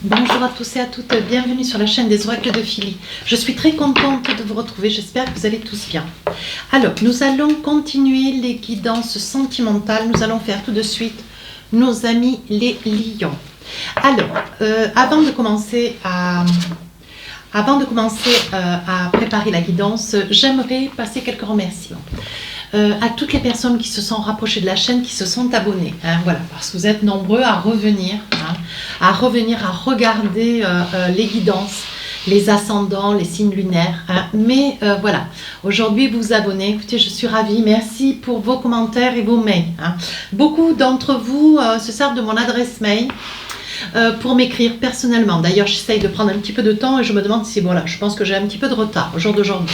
Bonjour à tous et à toutes, bienvenue sur la chaîne des oracles de Philly. Je suis très contente de vous retrouver, j'espère que vous allez tous bien. Alors, nous allons continuer les guidances sentimentales, nous allons faire tout de suite nos amis les lions. Alors, avant de commencer à préparer la guidance, j'aimerais passer quelques remerciements. À toutes les personnes qui se sont rapprochées de la chaîne, qui se sont abonnées. Voilà, parce que vous êtes nombreux à revenir, à regarder les guidances, les ascendants, les signes lunaires. Mais voilà, aujourd'hui vous vous abonnez. Écoutez, je suis ravie. Merci pour vos commentaires et vos mails. Beaucoup d'entre vous se servent de mon adresse mail pour m'écrire personnellement. D'ailleurs, j'essaye de prendre un petit peu de temps et je me demande si, voilà, je pense que j'ai un petit peu de retard au jour d'aujourd'hui.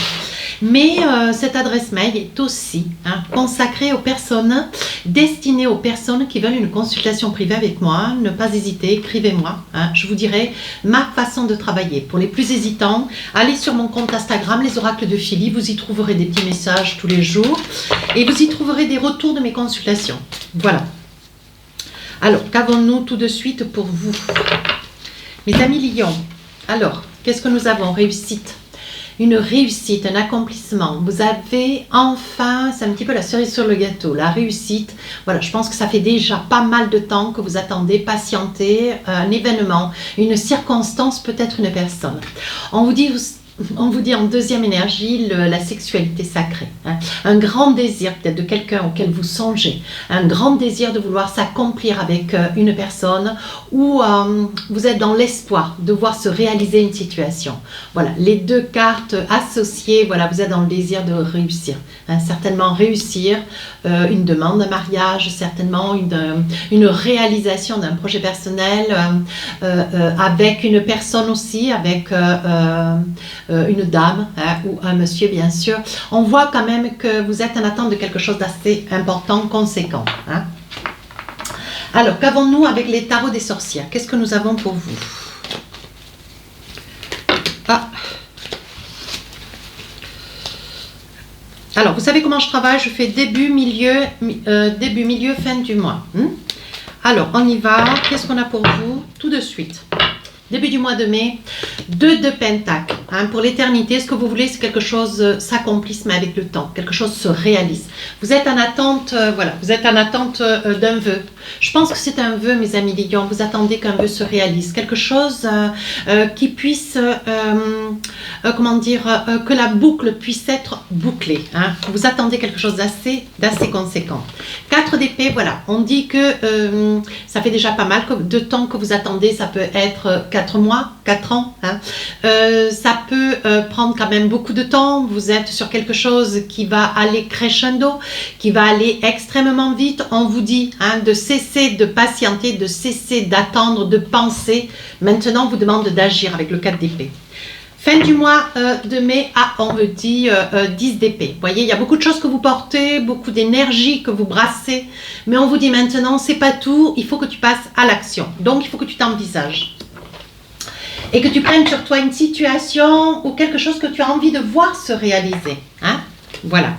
Mais cette adresse mail est aussi consacrée aux personnes, destinée aux personnes qui veulent une consultation privée avec moi. Ne pas hésiter, écrivez-moi. Je vous dirai ma façon de travailler. Pour les plus hésitants, allez sur mon compte Instagram, les oracles de Philly. Vous y trouverez des petits messages tous les jours et vous y trouverez des retours de mes consultations. Voilà. Alors, qu'avons-nous tout de suite pour vous, mes amis lions? Alors, qu'est-ce que nous avons? Réussite. Une réussite, un accomplissement. Vous avez enfin, c'est un petit peu la cerise sur le gâteau, la réussite. Voilà, je pense que ça fait déjà pas mal de temps que vous attendez, patientez, un événement, une circonstance, peut-être une personne. On vous dit en deuxième énergie la sexualité sacrée. Un grand désir peut-être de quelqu'un auquel vous songez, un grand désir de vouloir s'accomplir avec une personne ou vous êtes dans l'espoir de voir se réaliser une situation. Voilà, les deux cartes associées, voilà, vous êtes dans le désir de réussir. Certainement réussir une demande de mariage, certainement une réalisation d'un projet personnel avec une personne aussi, avec une dame ou un monsieur bien sûr. On voit quand même que vous êtes en attente de quelque chose d'assez important, conséquent. Alors, qu'avons-nous avec les tarots des sorcières? Qu'est-ce que nous avons pour vous? Alors, vous savez comment je travaille? Je fais début, milieu, fin du mois. Alors, on y va. Qu'est-ce qu'on a pour vous? Tout de suite. Début du mois de mai, 2 de Pentacle. Pour l'éternité, ce que vous voulez, c'est quelque chose s'accomplisse, mais avec le temps. Quelque chose se réalise. Vous êtes en attente, voilà, vous êtes en attente d'un vœu. Je pense que c'est un vœu, mes amis lions. Vous attendez qu'un vœu se réalise. Quelque chose qui puisse, comment dire, que la boucle puisse être bouclée. Vous attendez quelque chose d'assez conséquent. 4 d'épée, voilà. On dit que ça fait déjà pas mal de temps que vous attendez. Ça peut être 4 mois, 4 ans. Ça peut prendre quand même beaucoup de temps. Vous êtes sur quelque chose qui va aller crescendo, qui va aller extrêmement vite. On vous dit de cesser de patienter, de cesser d'attendre, de penser. Maintenant, on vous demande d'agir avec le 4 d'épée. Fin du mois de mai, on me dit 10 d'épée. Vous voyez, il y a beaucoup de choses que vous portez, beaucoup d'énergie que vous brassez. Mais on vous dit maintenant, c'est pas tout, il faut que tu passes à l'action. Donc, il faut que tu t'envisages. Et que tu prennes sur toi une situation ou quelque chose que tu as envie de voir se réaliser. Voilà.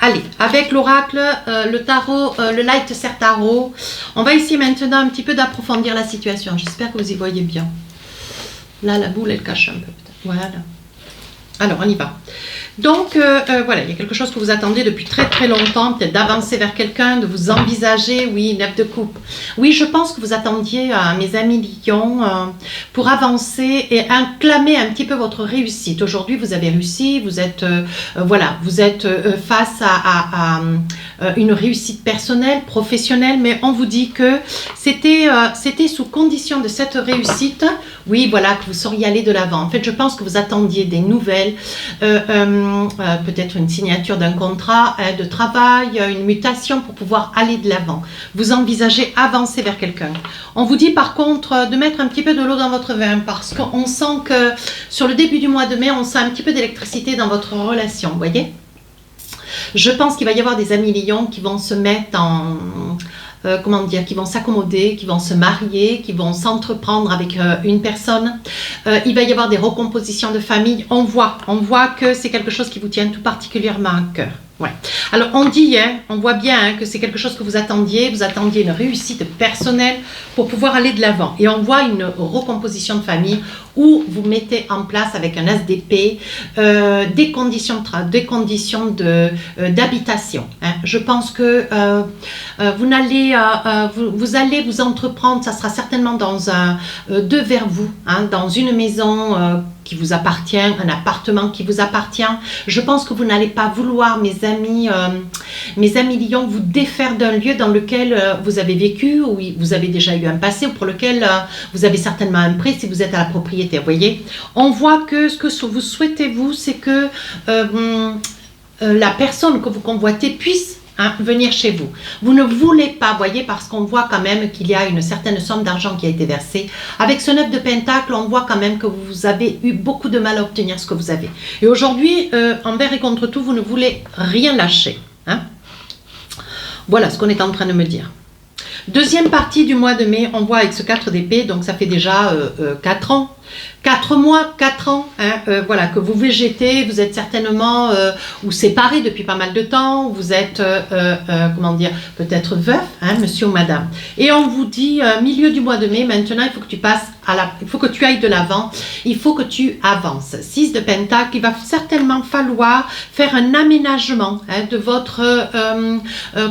Allez, avec l'oracle, le tarot, le Light Ser Tarot, on va essayer maintenant un petit peu d'approfondir la situation. J'espère que vous y voyez bien. Là, la boule, elle cache un peu peut-être. Voilà. Alors, on y va. Donc, voilà, il y a quelque chose que vous attendez depuis très très longtemps, peut-être d'avancer vers quelqu'un, de vous envisager, oui, 9 de coupe. Oui, je pense que vous attendiez, mes amis lions, pour avancer et acclamer un petit peu votre réussite. Aujourd'hui, vous avez réussi, vous êtes, voilà, vous êtes face à une réussite personnelle, professionnelle, mais on vous dit que c'était sous condition de cette réussite, oui, voilà, que vous sauriez aller de l'avant. En fait, je pense que vous attendiez des nouvelles, peut-être une signature d'un contrat de travail, une mutation pour pouvoir aller de l'avant. Vous envisagez avancer vers quelqu'un. On vous dit par contre de mettre un petit peu de l'eau dans votre vin parce qu'on sent que sur le début du mois de mai, on sent un petit peu d'électricité dans votre relation, vous voyez? Je pense qu'il va y avoir des amis lions qui vont se mettre en... comment dire, qui vont s'accommoder, qui vont se marier, qui vont s'entreprendre avec une personne. Il va y avoir des recompositions de famille. On voit que c'est quelque chose qui vous tient tout particulièrement à cœur. Ouais. Alors on dit, hein, on voit bien hein, que c'est quelque chose que vous attendiez une réussite personnelle pour pouvoir aller de l'avant. Et on voit une recomposition de famille où vous mettez en place avec un as d'épée des conditions d'habitation. Hein. Je pense que vous allez vous entreprendre, ça sera certainement dans deux vers vous, hein, dans une maison qui vous appartient, un appartement qui vous appartient. Je pense que vous n'allez pas vouloir, mes amis Lions, vous défaire d'un lieu dans lequel vous avez vécu, où vous avez déjà eu un passé, ou pour lequel vous avez certainement un prêt si vous êtes à la propriété. Vous voyez, on voit que ce que vous souhaitez, vous, c'est que la personne que vous convoitez puisse venir chez vous. Vous ne voulez pas, voyez, parce qu'on voit quand même qu'il y a une certaine somme d'argent qui a été versée. Avec ce 9 de Pentacle, on voit quand même que vous avez eu beaucoup de mal à obtenir ce que vous avez. Et aujourd'hui, envers et contre tout, vous ne voulez rien lâcher. Hein? Voilà ce qu'on est en train de me dire. Deuxième partie du mois de mai, on voit avec ce 4 d'épée, donc ça fait déjà 4 ans. 4 mois, 4 ans, hein, voilà, que vous végétez, vous êtes certainement ou séparés depuis pas mal de temps, vous êtes, comment dire, peut-être veuf, hein, monsieur ou madame. Et on vous dit, milieu du mois de mai, maintenant, il faut que tu passes il faut que tu ailles de l'avant, il faut que tu avances. 6 de Pentacle, il va certainement falloir faire un aménagement hein, de votre,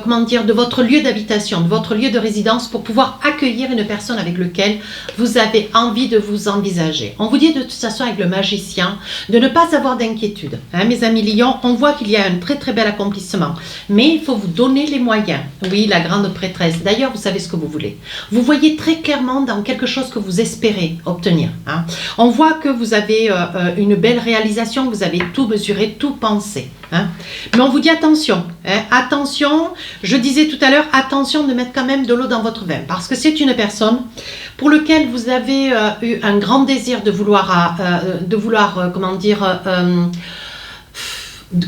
comment dire, de votre lieu d'habitation, de votre lieu de résidence pour pouvoir accueillir une personne avec laquelle vous avez envie de vous envisager. On vous dit de toute façon avec le magicien de ne pas avoir d'inquiétude. Hein, mes amis Lions, on voit qu'il y a un très très bel accomplissement. Mais il faut vous donner les moyens. Oui, la grande prêtresse. D'ailleurs, vous savez ce que vous voulez. Vous voyez très clairement dans quelque chose que vous espérez obtenir. Hein. On voit que vous avez une belle réalisation, vous avez tout mesuré, tout pensé. Hein. Mais on vous dit attention. Hein, attention, je disais tout à l'heure, attention de mettre quand même de l'eau dans votre vin. Parce que c'est une personne pour laquelle vous avez eu un grand désir de vouloir comment dire,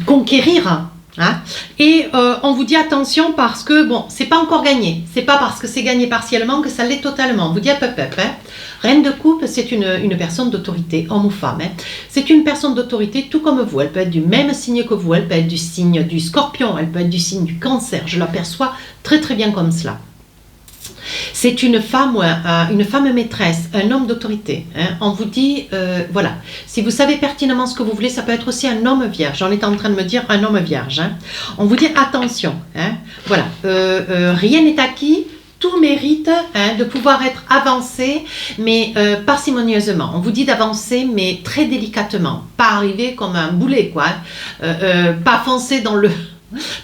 conquérir. Hein? Et on vous dit attention parce que bon, c'est pas encore gagné. C'est pas parce que c'est gagné partiellement que ça l'est totalement. On vous dit hop, hop, hop, hein? Reine de coupe, c'est une personne d'autorité, homme ou femme. Hein? C'est une personne d'autorité tout comme vous. Elle peut être du même signe que vous. Elle peut être du signe du Scorpion. Elle peut être du signe du Cancer. Je l'aperçois très très bien comme cela. C'est une femme maîtresse, un homme d'autorité. Hein. On vous dit, voilà, si vous savez pertinemment ce que vous voulez, ça peut être aussi un homme vierge. J'en étais en train de me dire un homme vierge. Hein. On vous dit attention. Hein. Voilà, rien n'est acquis. Tout mérite hein, de pouvoir être avancé, mais parcimonieusement. On vous dit d'avancer, mais très délicatement. Pas arriver comme un boulet, quoi. Pas foncer dans le...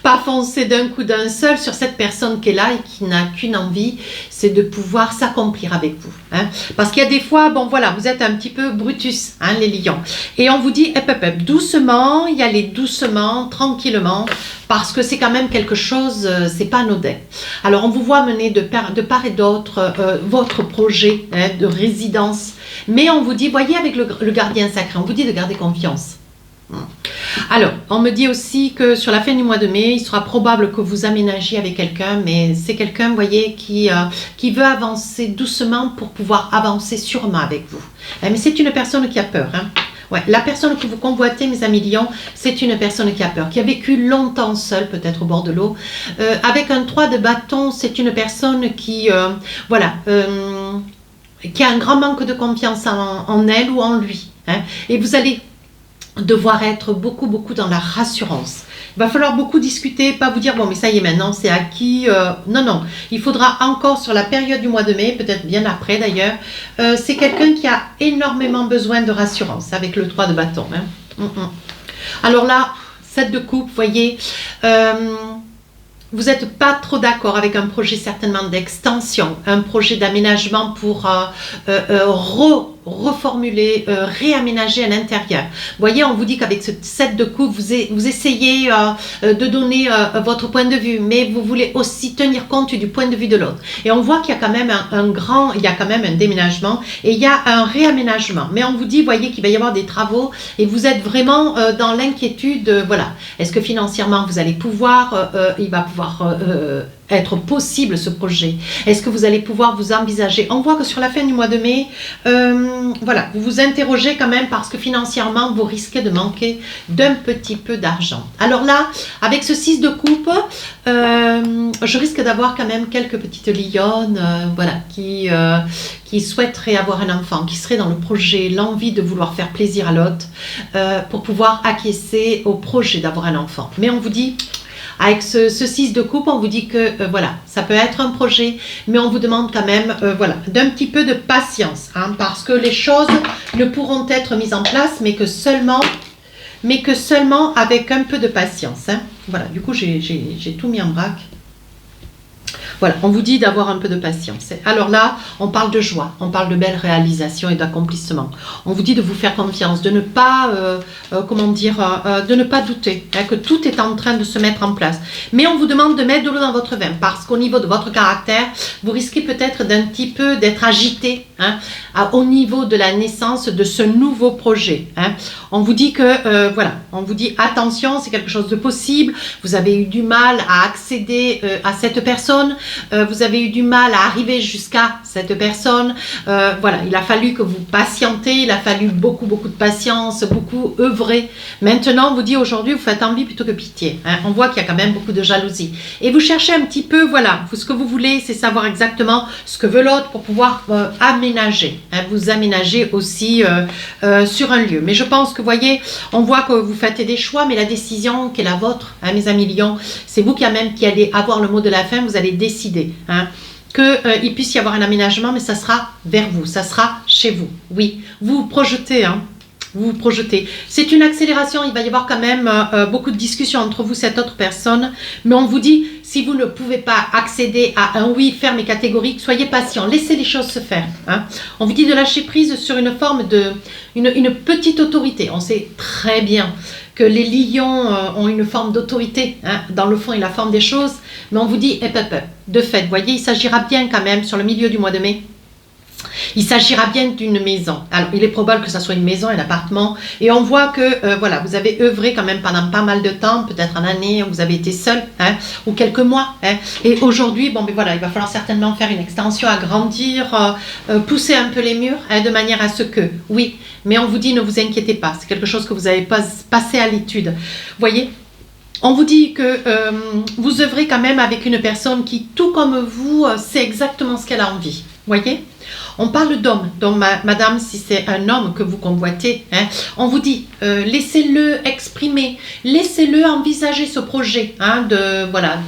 Pas foncer d'un coup d'un seul sur cette personne qui est là et qui n'a qu'une envie, c'est de pouvoir s'accomplir avec vous. Hein. Parce qu'il y a des fois, bon voilà, vous êtes un petit peu Brutus, hein, les lions. Et on vous dit, hop, hop, hop, doucement, y aller doucement, tranquillement, parce que c'est quand même quelque chose, c'est pas anodin. Alors on vous voit mener de part et d'autre votre projet hein, de résidence, mais on vous dit, voyez avec le gardien sacré, on vous dit de garder confiance. Alors, on me dit aussi que sur la fin du mois de mai, il sera probable que vous aménagiez avec quelqu'un, mais c'est quelqu'un, vous voyez, qui veut avancer doucement pour pouvoir avancer sûrement avec vous. Mais c'est une personne qui a peur. Hein. Ouais, la personne que vous convoitez, mes amis Lions, c'est une personne qui a peur, qui a vécu longtemps seule, peut-être au bord de l'eau. Avec un 3 de bâton, c'est une personne qui, voilà, qui a un grand manque de confiance en elle ou en lui. Hein. Et vous allez devoir être beaucoup dans la rassurance. Il va falloir beaucoup discuter, pas vous dire bon mais ça y est maintenant c'est acquis. Non, il faudra encore sur la période du mois de mai, peut-être bien après d'ailleurs, c'est quelqu'un qui a énormément besoin de rassurance avec le 3 de bâton. Hein. Alors là, 7 de coupe, vous voyez, vous n'êtes pas trop d'accord avec un projet certainement d'extension, un projet d'aménagement pour reformuler, réaménager à l'intérieur. Vous voyez, on vous dit qu'avec ce 7 de coupe, vous essayez de donner votre point de vue, mais vous voulez aussi tenir compte du point de vue de l'autre. Et on voit qu'il y a quand même il y a quand même un déménagement et il y a un réaménagement. Mais on vous dit, voyez qu'il va y avoir des travaux et vous êtes vraiment dans l'inquiétude, voilà. Est-ce que financièrement vous allez pouvoir, il va pouvoir être possible ce projet? Est-ce que vous allez pouvoir vous envisager? On voit que sur la fin du mois de mai, voilà, vous vous interrogez quand même parce que financièrement, vous risquez de manquer d'un petit peu d'argent. Alors là, avec ce 6 de coupe, je risque d'avoir quand même quelques petites lionnes, voilà, qui souhaiteraient avoir un enfant, qui seraient dans le projet, l'envie de vouloir faire plaisir à l'autre, pour pouvoir acquiescer au projet d'avoir un enfant. Mais on vous dit... Avec ce 6 de coupe, on vous dit que voilà, ça peut être un projet, mais on vous demande quand même voilà, d'un petit peu de patience, hein, parce que les choses ne pourront être mises en place, mais que seulement avec un peu de patience. Hein. Voilà, du coup, j'ai tout mis en vrac. Voilà, on vous dit d'avoir un peu de patience. Alors là, on parle de joie, on parle de belles réalisations et d'accomplissement. On vous dit de vous faire confiance, de ne pas, de ne pas douter, hein, que tout est en train de se mettre en place. Mais on vous demande de mettre de l'eau dans votre vin, parce qu'au niveau de votre caractère, vous risquez peut-être d'un petit peu d'être agité, hein, au niveau de la naissance de ce nouveau projet. Hein. On vous dit que, voilà, on vous dit attention, c'est quelque chose de possible, vous avez eu du mal à accéder à cette personne, vous avez eu du mal à arriver jusqu'à cette personne, voilà, il a fallu que vous patientez, il a fallu beaucoup de patience, beaucoup œuvrer. Maintenant, on vous dit aujourd'hui, vous faites envie plutôt que pitié. Hein. On voit qu'il y a quand même beaucoup de jalousie. Et vous cherchez un petit peu, voilà, ce que vous voulez, c'est savoir exactement ce que veut l'autre pour pouvoir aménager. Hein, vous aménager aussi sur un lieu. Mais je pense que, vous voyez, on voit que vous faites des choix, mais la décision qui est la vôtre, hein, mes amis lions, c'est vous qui allez avoir le mot de la fin, vous allez décider. Hein, qu'il puisse y avoir un aménagement, mais ça sera vers vous, ça sera chez vous. Oui, vous vous projetez, hein, vous vous projetez. C'est une accélération, il va y avoir quand même beaucoup de discussions entre vous, cette autre personne, mais on vous dit, si vous ne pouvez pas accéder à un oui ferme et catégorique, soyez patient, laissez les choses se faire. Hein. On vous dit de lâcher prise sur une forme de, une petite autorité. On sait très bien que les lions ont une forme d'autorité, hein, dans le fond et la forme des choses, mais on vous dit, de fait, vous voyez, il s'agira bien quand même, sur le milieu du mois de mai, il s'agira bien d'une maison. Alors, il est probable que ça soit une maison, un appartement, et on voit que, voilà, vous avez œuvré quand même pendant pas mal de temps, peut-être une année, où vous avez été seul, hein, ou quelques mois, hein, et aujourd'hui, bon, ben voilà, il va falloir certainement faire une extension, agrandir, pousser un peu les murs, hein, de manière à ce que, oui, mais on vous dit, ne vous inquiétez pas, c'est quelque chose que vous avez passé à l'étude. Vous voyez, on vous dit que vous œuvrez quand même avec une personne qui, tout comme vous, sait exactement ce qu'elle a envie. Vous voyez? On parle d'homme, donc madame, si c'est un homme que vous convoitez, hein, on vous dit, laissez-le exprimer, laissez-le envisager ce projet, hein, voilà,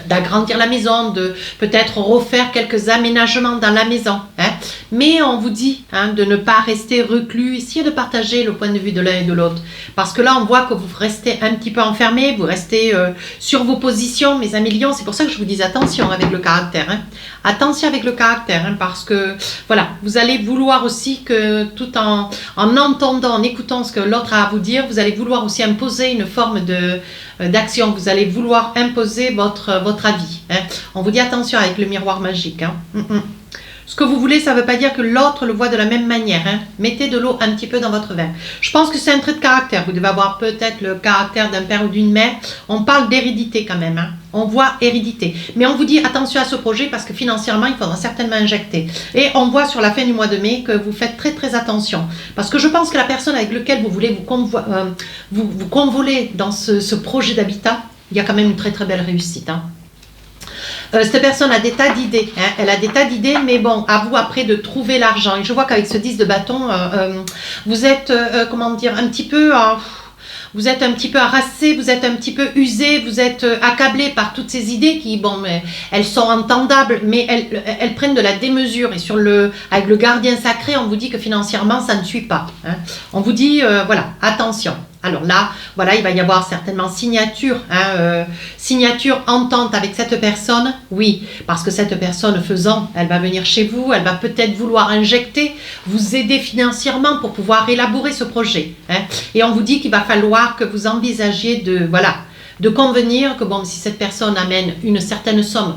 d'agrandir la maison, de peut-être refaire quelques aménagements dans la maison. Hein, mais on vous dit, hein, de ne pas rester reclus, essayez de partager le point de vue de l'un et de l'autre. Parce que là, on voit que vous restez un petit peu enfermés, vous restez sur vos positions, mes amis lions. C'est pour ça que je vous dis attention avec le caractère. Hein. Attention avec le caractère, hein, parce que voilà, vous allez vouloir aussi que tout en entendant, en écoutant ce que l'autre a à vous dire, vous allez vouloir aussi imposer une forme d'action. Vous allez vouloir imposer votre avis. Hein. On vous dit attention avec le miroir magique. Hein. Ce que vous voulez, ça ne veut pas dire que l'autre le voit de la même manière. Hein. Mettez de l'eau un petit peu dans votre vin. Je pense que c'est un trait de caractère. Vous devez avoir peut-être le caractère d'un père ou d'une mère. On parle d'hérédité quand même. Hein. On voit hérédité. Mais on vous dit attention à ce projet parce que financièrement, il faudra certainement injecter. Et on voit sur la fin du mois de mai que vous faites très attention. Parce que je pense que la personne avec laquelle vous voulez vous convoler dans ce projet d'habitat, il y a quand même une très belle réussite. Hein. Cette personne a des tas d'idées, hein. Elle a des tas d'idées, mais bon, à vous après de trouver l'argent. Et je vois qu'avec ce 10 de bâton, vous êtes, comment dire, un petit peu... vous êtes un petit peu harassé, vous êtes un petit peu usé, vous êtes accablé par toutes ces idées qui, bon, mais elles sont entendables, mais elles prennent de la démesure. Et avec le gardien sacré, on vous dit que financièrement, ça ne suit pas. Hein. On vous dit, voilà, attention. Alors là, voilà, il va y avoir certainement signature, hein, signature, entente avec cette personne, oui, parce que cette personne faisant, elle va venir chez vous, elle va peut-être vouloir injecter, vous aider financièrement pour pouvoir élaborer ce projet. Hein, et on vous dit qu'il va falloir que vous envisagiez de convenir que bon, si cette personne amène une certaine somme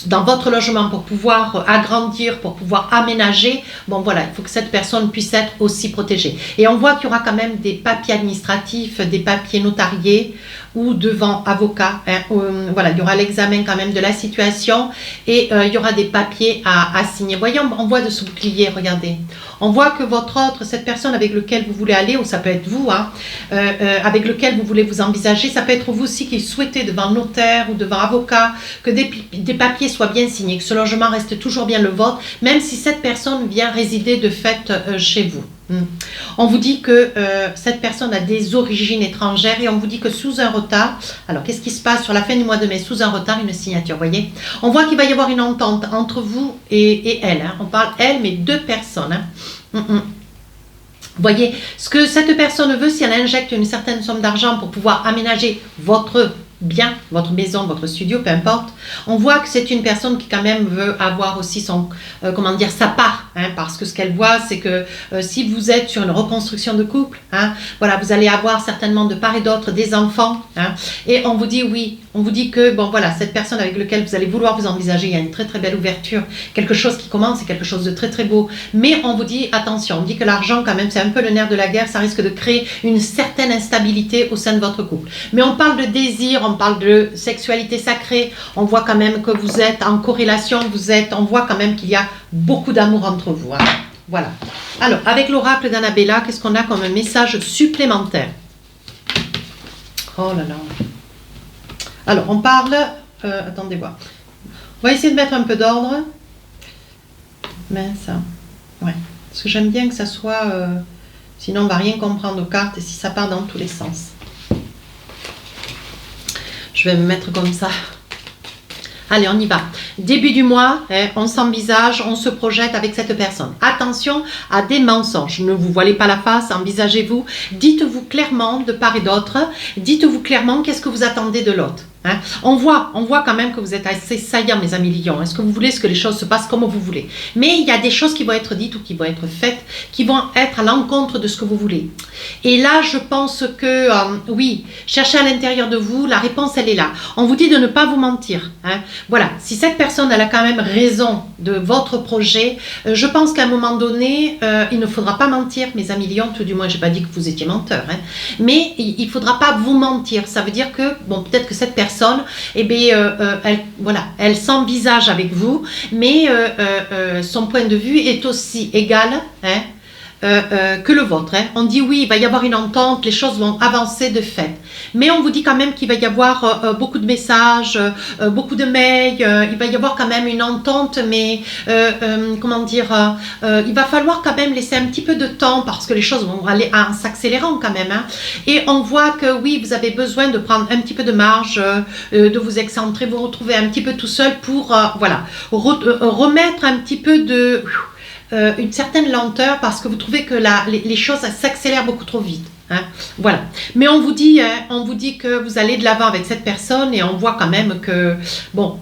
dans votre logement pour pouvoir agrandir, pour pouvoir aménager, bon voilà, il faut que cette personne puisse être aussi protégée. Et on voit qu'il y aura quand même des papiers administratifs, des papiers notariés, ou devant avocat. Hein, voilà, il y aura l'examen quand même de la situation et il y aura des papiers à signer. Voyez, on voit de ce bouclier, regardez. On voit que votre autre, cette personne avec laquelle vous voulez aller, ou ça peut être vous, hein, avec lequel vous voulez vous envisager, ça peut être vous aussi qui souhaitez devant notaire ou devant avocat que des papiers soient bien signés, que ce logement reste toujours bien le vôtre, même si cette personne vient résider de fait chez vous. On vous dit que cette personne a des origines étrangères et on vous dit que sous un retard, alors qu'est-ce qui se passe sur la fin du mois de mai? Sous un retard, une signature, vous voyez. On voit qu'il va y avoir une entente entre vous et elle. Hein. On parle elle, mais deux personnes. Hein. Vous voyez, ce que cette personne veut, si elle injecte une certaine somme d'argent pour pouvoir aménager votre bien, votre maison, votre studio, peu importe, on voit que c'est une personne qui quand même veut avoir aussi son, comment dire, sa part, hein, parce que ce qu'elle voit, c'est que si vous êtes sur une reconstruction de couple, hein, voilà, vous allez avoir certainement de part et d'autre des enfants, hein, et on vous dit oui, on vous dit que, bon voilà, cette personne avec laquelle vous allez vouloir vous envisager, il y a une très très belle ouverture, quelque chose qui commence, c'est quelque chose de très très beau, mais on vous dit, attention, on dit que l'argent quand même, c'est un peu le nerf de la guerre, ça risque de créer une certaine instabilité au sein de votre couple, mais on parle de désir, on parle de sexualité sacrée, on voit quand même que vous êtes en corrélation, on voit quand même qu'il y a beaucoup d'amour entre vous. Hein. Voilà. Alors, avec l'oracle d'Annabella, qu'est-ce qu'on a comme message supplémentaire? Oh là là. Alors, on parle... attendez voir. On va essayer de mettre un peu d'ordre. Mince. Ouais. Parce que j'aime bien que ça soit... sinon, on ne va rien comprendre aux cartes et si ça part dans tous les sens. Je vais me mettre comme ça. Allez, on y va. Début du mois, hein, on s'envisage, on se projette avec cette personne. Attention à des mensonges. Ne vous voilez pas la face, envisagez-vous. Dites-vous clairement de part et d'autre. Dites-vous clairement qu'est-ce que vous attendez de l'autre. Hein. On voit quand même que vous êtes assez saillant, mes amis lions. Est-ce que vous voulez que les choses se passent comme vous voulez? Mais il y a des choses qui vont être dites ou qui vont être faites, qui vont être à l'encontre de ce que vous voulez. Et là, je pense que, oui, cherchez à l'intérieur de vous, la réponse, elle est là. On vous dit de ne pas vous mentir. Hein. Voilà, si cette personne, elle a quand même raison de votre projet, je pense qu'à un moment donné, il ne faudra pas mentir, mes amis lions, tout du moins, je n'ai pas dit que vous étiez menteur, hein. Mais il ne faudra pas vous mentir. Ça veut dire que, bon, peut-être que cette personne, eh bien, elle s'envisage avec vous, mais son point de vue est aussi égal, hein, que le vôtre. Hein. On dit oui, il va y avoir une entente, les choses vont avancer de fait. Mais on vous dit quand même qu'il va y avoir beaucoup de messages, beaucoup de mails, il va y avoir quand même une entente, mais comment dire, il va falloir quand même laisser un petit peu de temps parce que les choses vont aller en s'accélérant quand même. Hein. Et on voit que oui, vous avez besoin de prendre un petit peu de marge, de vous excentrer, vous retrouver un petit peu tout seul pour voilà, remettre un petit peu de... une certaine lenteur parce que vous trouvez que les choses s'accélèrent beaucoup trop vite. Hein, voilà. Mais on vous dit que vous allez de l'avant avec cette personne et on voit quand même que, bon,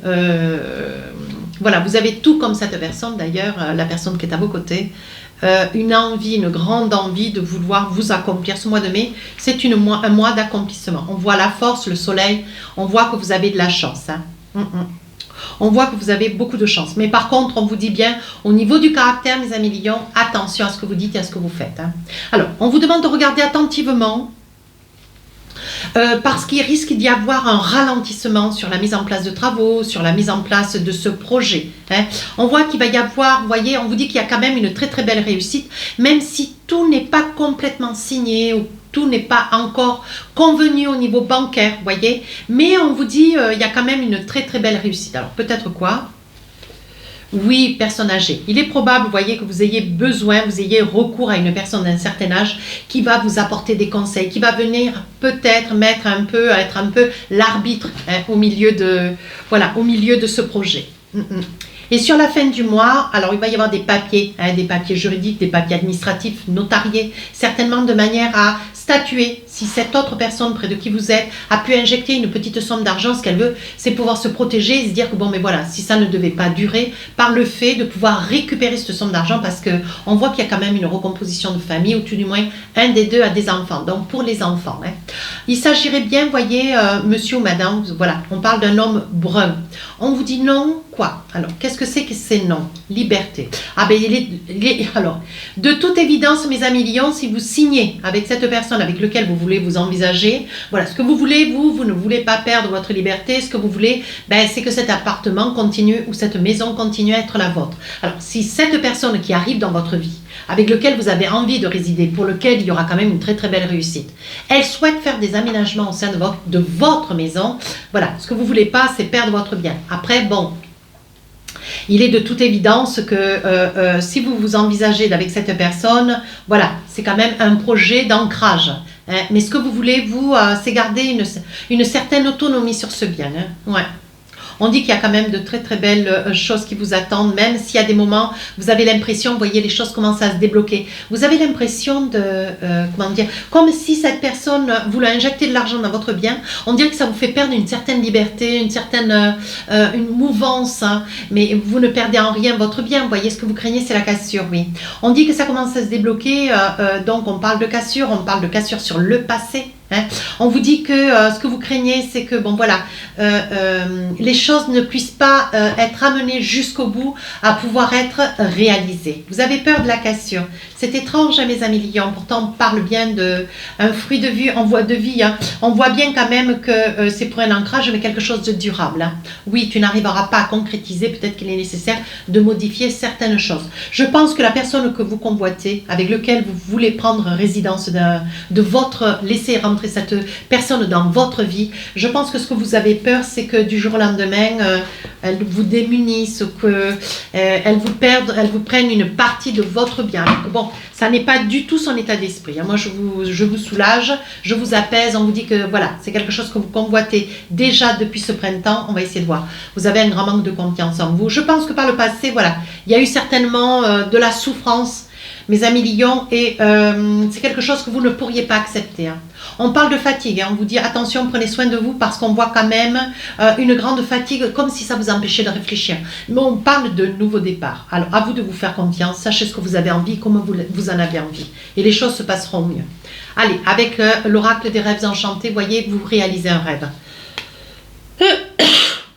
voilà, vous avez tout comme cette personne d'ailleurs, la personne qui est à vos côtés, une envie, une grande envie de vouloir vous accomplir. Ce mois de mai, c'est un mois d'accomplissement. On voit la force, le soleil, on voit que vous avez de la chance. Hein. On voit que vous avez beaucoup de chance. Mais par contre, on vous dit bien, au niveau du caractère, mes amis lions, attention à ce que vous dites et à ce que vous faites. Hein. Alors, on vous demande de regarder attentivement parce qu'il risque d'y avoir un ralentissement sur la mise en place de travaux, sur la mise en place de ce projet. Hein. On voit qu'il va y avoir, vous voyez, on vous dit qu'il y a quand même une très très belle réussite, même si tout n'est pas complètement signé ou tout n'est pas encore convenu au niveau bancaire, vous voyez. Mais on vous dit, il y a quand même une très très belle réussite. Alors peut-être quoi? Oui, personne âgée. Il est probable, vous voyez, que vous ayez besoin, vous ayez recours à une personne d'un certain âge qui va vous apporter des conseils, qui va venir peut-être être un peu l'arbitre hein, au milieu de ce projet. Et sur la fin du mois, alors il va y avoir des papiers juridiques, des papiers administratifs, notariés, certainement de manière à statuer si cette autre personne près de qui vous êtes a pu injecter une petite somme d'argent. Ce qu'elle veut, c'est pouvoir se protéger et se dire que bon, mais voilà, si ça ne devait pas durer, par le fait de pouvoir récupérer cette somme d'argent parce qu'on voit qu'il y a quand même une recomposition de famille ou tout du moins un des deux a des enfants. Donc pour les enfants, hein. Il s'agirait bien, vous voyez, monsieur ou madame, voilà, on parle d'un homme brun. On vous dit non, quoi? Alors, qu'est-ce que ces noms? Liberté. Ah ben, alors, de toute évidence, mes amis lions, si vous signez avec cette personne avec laquelle vous voulez vous envisager, voilà, ce que vous voulez, vous ne voulez pas perdre votre liberté, ce que vous voulez, ben, c'est que cet appartement continue ou cette maison continue à être la vôtre. Alors, si cette personne qui arrive dans votre vie, avec lequel vous avez envie de résider, pour lequel il y aura quand même une très très belle réussite, elle souhaite faire des aménagements au sein de votre maison, voilà, ce que vous ne voulez pas, c'est perdre votre bien. Après, bon, il est de toute évidence que si vous vous envisagez avec cette personne, voilà, c'est quand même un projet d'ancrage. Hein, mais ce que vous voulez, vous, c'est garder une certaine autonomie sur ce bien. Hein, ouais. On dit qu'il y a quand même de très très belles choses qui vous attendent, même s'il y a des moments, vous avez l'impression, vous voyez, les choses commencent à se débloquer. Vous avez l'impression de, comment dire, comme si cette personne voulait injecter de l'argent dans votre bien, on dirait que ça vous fait perdre une certaine liberté, une certaine une mouvance, hein, mais vous ne perdez en rien votre bien. Vous voyez, ce que vous craignez, c'est la cassure, oui. On dit que ça commence à se débloquer, donc on parle de cassure sur le passé. Hein. On vous dit que ce que vous craignez, c'est que bon voilà, les choses ne puissent pas être amenées jusqu'au bout à pouvoir être réalisées. Vous avez peur de la cassure. C'est étrange, hein, mes amis lions. Pourtant, on parle bien d'un fruit de vie, en voie de vie. Hein. On voit bien quand même que c'est pour un ancrage, mais quelque chose de durable. Hein. Oui, tu n'arriveras pas à concrétiser. Peut-être qu'il est nécessaire de modifier certaines choses. Je pense que la personne que vous convoitez, avec laquelle vous voulez prendre résidence de votre laisser rentrer cette personne dans votre vie, je pense que ce que vous avez peur, c'est que du jour au lendemain, elle vous démunisse, qu'elle vous prenne une partie de votre bien. Bon, ça n'est pas du tout son état d'esprit. Hein. Moi, je vous soulage, je vous apaise, on vous dit que voilà, c'est quelque chose que vous convoitez déjà depuis ce printemps. On va essayer de voir. Vous avez un grand manque de confiance en vous. Je pense que par le passé, voilà, il y a eu certainement de la souffrance, mes amis lions, et c'est quelque chose que vous ne pourriez pas accepter. Hein. On parle de fatigue, hein. On vous dit attention, prenez soin de vous parce qu'on voit quand même une grande fatigue, comme si ça vous empêchait de réfléchir. Mais on parle de nouveau départ. Alors à vous de vous faire confiance, sachez ce que vous avez envie, comment vous en avez envie. Et les choses se passeront mieux. Allez, avec l'oracle des rêves enchantés, voyez, vous réalisez un rêve.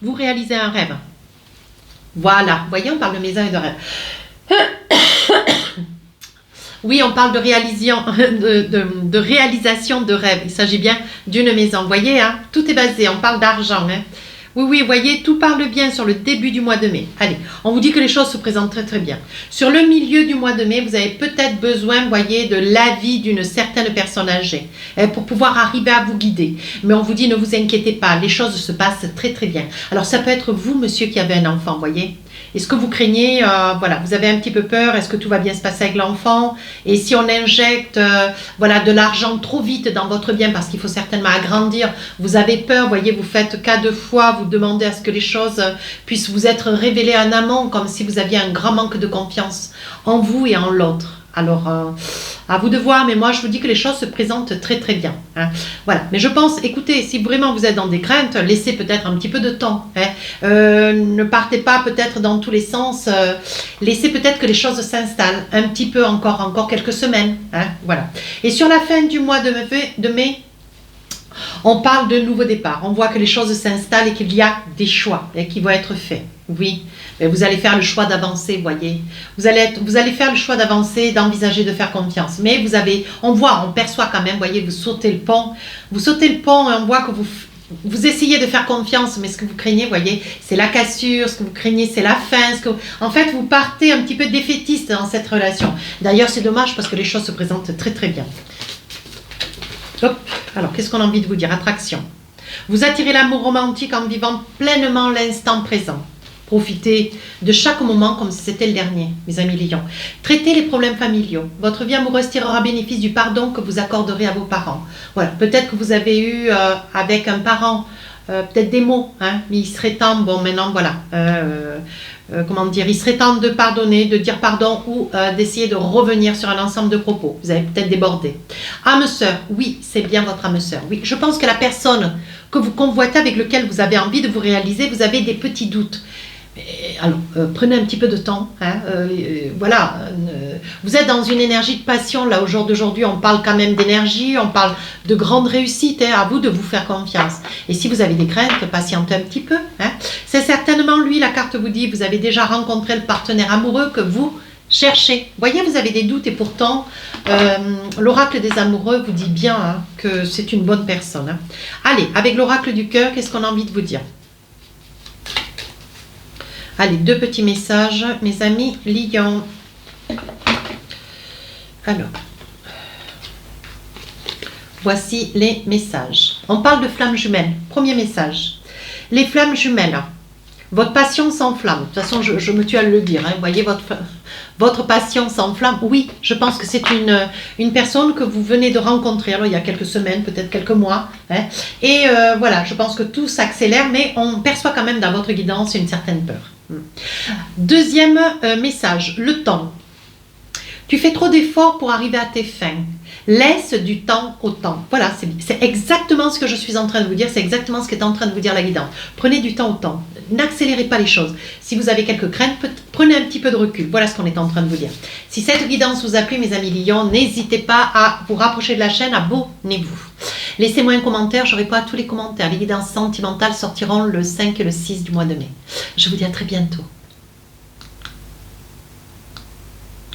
Vous réalisez un rêve. Voilà, voyez, on parle de maison et de rêve. Oui, on parle de réalisation de rêve. Il s'agit bien d'une maison. Vous voyez, hein, tout est basé. On parle d'argent. Hein. Oui, oui, vous voyez, tout parle bien sur le début du mois de mai. Allez, on vous dit que les choses se présentent très très bien. Sur le milieu du mois de mai, vous avez peut-être besoin, vous voyez, de l'avis d'une certaine personne âgée pour pouvoir arriver à vous guider. Mais on vous dit, ne vous inquiétez pas, les choses se passent très très bien. Alors ça peut être vous, monsieur, qui avez un enfant, vous voyez. Est-ce que vous craignez, voilà, vous avez un petit peu peur, est-ce que tout va bien se passer avec l'enfant? Et si on injecte voilà, de l'argent trop vite dans votre bien, parce qu'il faut certainement agrandir, vous avez peur, voyez, vous faites cas de foi, vous demandez à ce que les choses puissent vous être révélées en amont, comme si vous aviez un grand manque de confiance en vous et en l'autre. Alors, à vous de voir, mais moi je vous dis que les choses se présentent très très bien. Hein. Voilà, mais je pense, écoutez, si vraiment vous êtes dans des craintes, laissez peut-être un petit peu de temps. Hein. Ne partez pas peut-être dans tous les sens. Laissez peut-être que les choses s'installent un petit peu encore quelques semaines. Hein. Voilà. Et sur la fin du mois de mai, on parle de nouveau départ. On voit que les choses s'installent et qu'il y a des choix qui vont être faits. Oui, mais vous allez faire le choix d'avancer, voyez. Vous allez faire le choix d'avancer, d'envisager de faire confiance. Mais on perçoit quand même, voyez, vous sautez le pont. Vous sautez le pont et on voit que vous essayez de faire confiance, mais ce que vous craignez, voyez, c'est la cassure, ce que vous craignez, c'est la fin. En fait, vous partez un petit peu défaitiste dans cette relation. D'ailleurs, c'est dommage parce que les choses se présentent très très bien. Hop. Alors, qu'est-ce qu'on a envie de vous dire? Attraction. Vous attirez l'amour romantique en vivant pleinement l'instant présent. Profitez de chaque moment comme si c'était le dernier, mes amis lions. Traitez les problèmes familiaux. Votre vie amoureuse tirera bénéfice du pardon que vous accorderez à vos parents. Voilà, peut-être que vous avez eu avec un parent peut-être des mots, hein, mais il serait temps, bon maintenant voilà, comment dire, il serait temps de pardonner, de dire pardon ou d'essayer de revenir sur un ensemble de propos. Vous avez peut-être débordé. Âme sœur, oui, c'est bien votre âme sœur. Oui, je pense que la personne que vous convoitez, avec laquelle vous avez envie de vous réaliser, vous avez des petits doutes. Alors, prenez un petit peu de temps, hein, voilà, vous êtes dans une énergie de passion. Là, au jour d'aujourd'hui, on parle quand même d'énergie, on parle de grande réussite. Hein, à vous de vous faire confiance. Et si vous avez des craintes, patientez un petit peu. Hein. C'est certainement lui, la carte vous dit, vous avez déjà rencontré le partenaire amoureux que vous cherchez. Voyez, vous avez des doutes et pourtant, l'oracle des amoureux vous dit bien hein, que c'est une bonne personne. Hein. Allez, avec l'oracle du cœur, qu'est-ce qu'on a envie de vous dire? Allez, 2 petits messages, mes amis Lion. Alors, voici les messages. On parle de flammes jumelles. Premier message. Les flammes jumelles. Votre passion s'enflamme. De toute façon, je me tue à le dire. Hein. Vous voyez, votre passion s'enflamme. Oui, je pense que c'est une personne que vous venez de rencontrer. Alors, il y a quelques semaines, peut-être quelques mois. Hein. Et voilà, je pense que tout s'accélère, mais on perçoit quand même dans votre guidance une certaine peur. Deuxième message, le temps. Tu fais trop d'efforts pour arriver à tes fins. Laisse du temps au temps. Voilà, c'est exactement ce que je suis en train de vous dire. C'est exactement ce qu'est en train de vous dire la guidance. Prenez du temps au temps. N'accélérez pas les choses. Si vous avez quelques craintes, prenez un petit peu de recul. Voilà ce qu'on est en train de vous dire. Si cette guidance vous a plu, mes amis Lions, n'hésitez pas à vous rapprocher de la chaîne. Abonnez-vous. Laissez-moi un commentaire. Je réponds à tous les commentaires. Les guidances sentimentales sortiront le 5 et le 6 du mois de mai. Je vous dis à très bientôt.